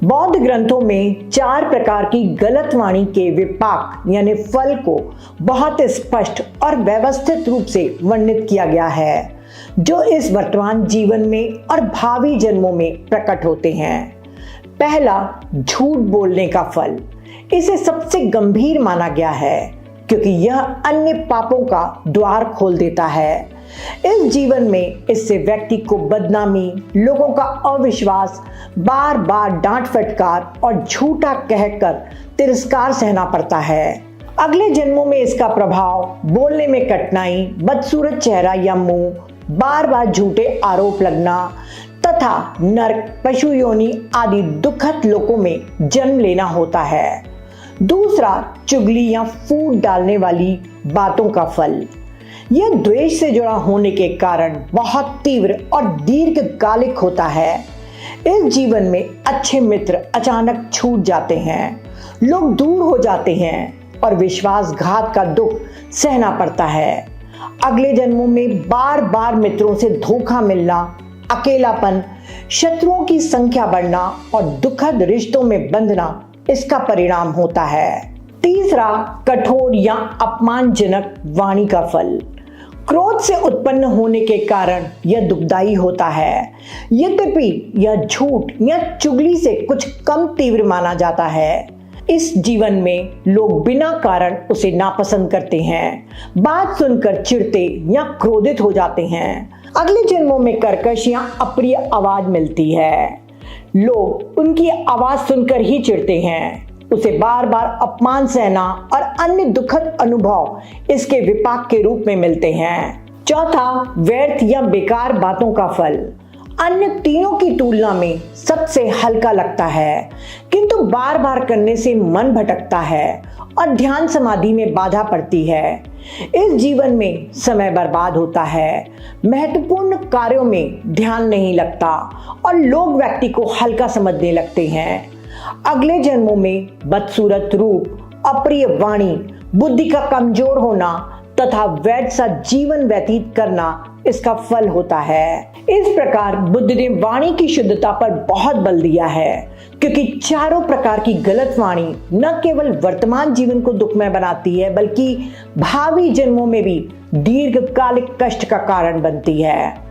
बौद्ध ग्रंथों में 4 प्रकार की गलत वाणी के विपाक यानी फल को बहुत स्पष्ट और व्यवस्थित रूप से वर्णित किया गया है, जो इस वर्तमान जीवन में और भावी जन्मों में प्रकट होते हैं। पहला, झूठ बोलने का फल। इसे सबसे गंभीर माना गया है क्योंकि यह अन्य पापों का द्वार खोल देता है। इस जीवन में इससे व्यक्ति को बदनामी, लोगों का अविश्वास, बार बार डांट फटकार और झूठा कहकर तिरस्कार सहना पड़ता है। अगले जन्मों में इसका प्रभाव बोलने में कठिनाई, बदसूरत चेहरा या मुंह, बार बार झूठे आरोप लगना तथा नरक, पशु योनि आदि दुखद लोकों में जन्म लेना होता है। दूसरा, चुगली या फूट डालने वाली बातों का फल। यह द्वेष से जुड़ा होने के कारण बहुत तीव्र और दीर्घकालिक होता है। इस जीवन में अच्छे मित्र अचानक छूट जाते हैं, लोग दूर हो जाते हैं और विश्वासघात का दुख सहना पड़ता है। अगले जन्मों में बार बार मित्रों से धोखा मिलना, अकेलापन, शत्रुओं की संख्या बढ़ना और दुखद रिश्तों में बंधना इसका परिणाम होता है। तीसरा, कठोर या अपमानजनक वाणी का फल। क्रोध से उत्पन्न होने के कारण यह दुखदाई होता है। यद्यपि यह झूठ या चुगली से कुछ कम तीव्र माना जाता है। इस जीवन में लोग बिना कारण उसे नापसंद करते हैं, बात सुनकर चिढ़ते या क्रोधित हो जाते हैं। अगले जन्मों में कर्कश या अप्रिय आवाज मिलती है। लोग उनकी आवाज सुनकर ही चिढ़ते हैं। उसे बार बार अपमान सहना और अन्य दुखद अनुभव इसके विपाक के रूप में मिलते हैं। चौथा, व्यर्थ या बेकार बातों का फल। अन्य तीनों की तुलना में सबसे हल्का लगता है, किंतु बार बार करने से मन भटकता है और ध्यान समाधि में बाधा पड़ती है। इस जीवन में समय बर्बाद होता है, महत्वपूर्ण कार्यों में ध्यान नहीं लगता और लोग व्यक्ति को हल्का समझने लगते हैं। अगले जन्मों में बदसूरत रूप, अप्रिय वाणी, बुद्धि का कमजोर होना तथा व्यर्थ सा जीवन व्यतीत करना इसका फल होता है। इस प्रकार बुद्ध ने वाणी की शुद्धता पर बहुत बल दिया है, क्योंकि चारों प्रकार की गलत वाणी न केवल वर्तमान जीवन को दुखमय बनाती है, बल्कि भावी जन्मों में भी दीर्घकालिक कष्ट का कारण बनती है।